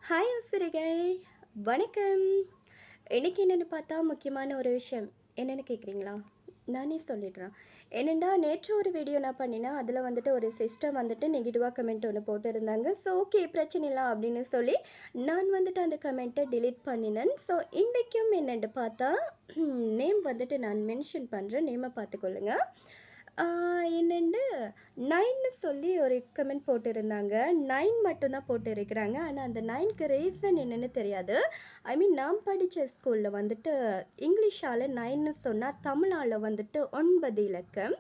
Hi ஆசிரியர்கள், வணக்கம். இன்னைக்கு என்னென்னு பார்த்தா முக்கியமான ஒரு விஷயம் என்னென்னு கேட்குறீங்களா? நானே சொல்லிடுறேன். என்னென்னா நேற்று ஒரு வீடியோ நான் பண்ணினேன். அதில் வந்துட்டு ஒரு சிஸ்டர் வந்துட்டு நெகட்டிவாக கமெண்ட் ஒன்று போட்டிருந்தாங்க. ஸோ ஓகே, பிரச்சனை இல்லை அப்படின்னு சொல்லி நான் வந்துட்டு அந்த கமெண்ட்டை டிலீட் பண்ணினேன். ஸோ இன்றைக்கும் என்னென்னு பார்த்தா நேம் வந்துட்டு நான் மென்ஷன் பண்ணுறேன், நேமை பார்த்துக்கொள்ளுங்க. என்னென்னு 9ன்னு சொல்லி ஒரு கமெண்ட் போட்டிருந்தாங்க. 9 மட்டும் தான் போட்டிருக்கிறாங்க. ஆனால் அந்த 9க்கு ரீசன் என்னென்னு தெரியாது. ஐ மீன் நான் படித்த ஸ்கூலில் வந்துட்டு இங்கிலீஷால் 9ன்னு சொன்னால் தமிழால் வந்துட்டு 9 இலக்கம்.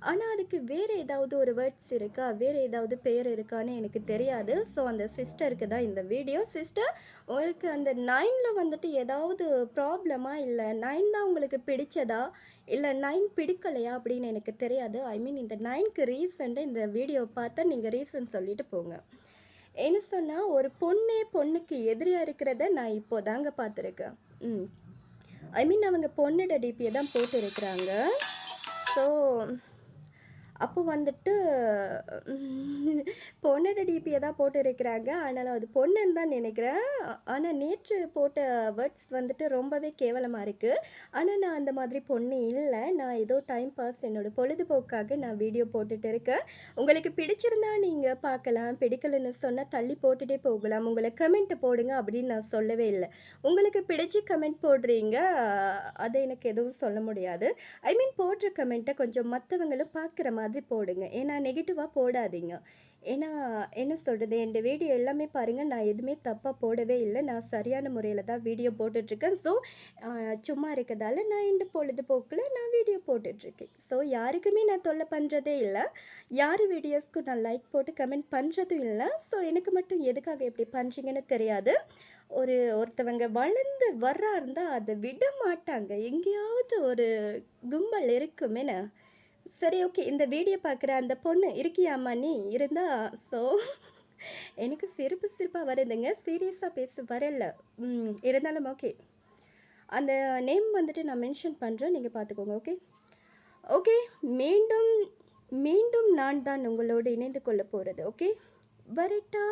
ஆனால் அதுக்கு வேறு ஏதாவது ஒரு வேர்ட்ஸ் இருக்கா, வேறு ஏதாவது பேர் இருக்கான்னு எனக்கு தெரியாது. ஸோ அந்த சிஸ்டருக்கு தான் இந்த வீடியோ. சிஸ்டர், உங்களுக்கு அந்த 9ல் வந்துட்டு ஏதாவது ப்ராப்ளமா, இல்லை 9 தான் உங்களுக்கு பிடிச்சதா, இல்லை 9 பிடிக்கலையா அப்படின்னு எனக்கு தெரியாது. ஐ மீன் இந்த 9க்கு ரீசன்ட்டு இந்த வீடியோ பார்த்தா நீங்கள் ரீசன் சொல்லிட்டு போங்க. என்ன சொன்னால், ஒரு பொண்ணுக்கு எதிரியாக இருக்கிறத நான் இப்போ தாங்க பார்த்துருக்கேன். ஐ மீன் அவங்க பொண்ணோட டிபியை தான் போட்டிருக்கிறாங்க. ஸோ அப்போ வந்துட்டு பொண்ணோட டிபியை தான் போட்டிருக்கிறாங்க. ஆனாலும் அது பொண்ணுன்னு தான் நினைக்கிறேன். ஆனால் நேற்று போட்ட வேர்ட்ஸ் வந்துட்டு ரொம்பவே கேவலமாக இருக்குது. ஆனால் நான் அந்த மாதிரி பொண்ணு இல்லை. நான் ஏதோ டைம் பாஸ், என்னோடய பொழுதுபோக்காக நான் வீடியோ போட்டுட்டு இருக்கேன். உங்களுக்கு பிடிச்சிருந்தா நீங்கள் பார்க்கலாம், பிடிக்கலன்னு சொன்னால் தள்ளி போட்டுகிட்டே போகலாம். உங்களை கமெண்ட் போடுங்க அப்படின்னு நான் சொல்லவே இல்லை. உங்களுக்கு பிடிச்சி கமெண்ட் போடுறீங்க, அதை எனக்கு எதுவும் சொல்ல முடியாது. ஐ மீன் போடுற கமெண்ட்டை கொஞ்சம் மற்றவங்களும் பார்க்குற மாதிரி போடுங்க. ஏன்னா நெகட்டிவாக போடாதீங்க. ஏன்னா என்ன சொல்கிறது, என் வீடியோ எல்லாமே பாருங்கள், நான் எதுவுமே தப்பாக போடவே இல்லை. நான் சரியான முறையில் தான் வீடியோ போட்டுட்ருக்கேன். ஸோ சும்மா இருக்கிறதால நான் இந்த பொழுதுபோக்கில் நான் வீடியோ போட்டுட்ருக்கேன். ஸோ யாருக்குமே நான் தொல்லை பண்ணுறதே இல்லை. யார் வீடியோஸ்க்கும் நான் லைக் போட்டு கமெண்ட் பண்ணுறதும் இல்லை. ஸோ எனக்கு மட்டும் எதுக்காக எப்படி பண்ணுறீங்கன்னு தெரியாது. ஒருத்தவங்க வளர்ந்து வர்றாருந்தா அதை விட மாட்டாங்க. எங்கேயாவது ஒரு கும்பல் இருக்குமேன. சரி, ஓகே. இந்த வீடியோ பார்க்குற அந்த பொண்ணு இருக்கியாம்மா நீ? இருந்தா ஸோ எனக்கு சிரிப்பாக வருதுங்க. சீரியஸாக பேச வரல. இருந்தாலும் ஓகே. அந்த நேம் வந்துட்டு நான் மென்ஷன் பண்ணுறேன், நீங்கள் பார்த்துக்கோங்க. Okay okay. மீண்டும் மீண்டும் நான் தான் உங்களோடு இணைந்து கொள்ள போகிறது. ஓகே, வரட்டா?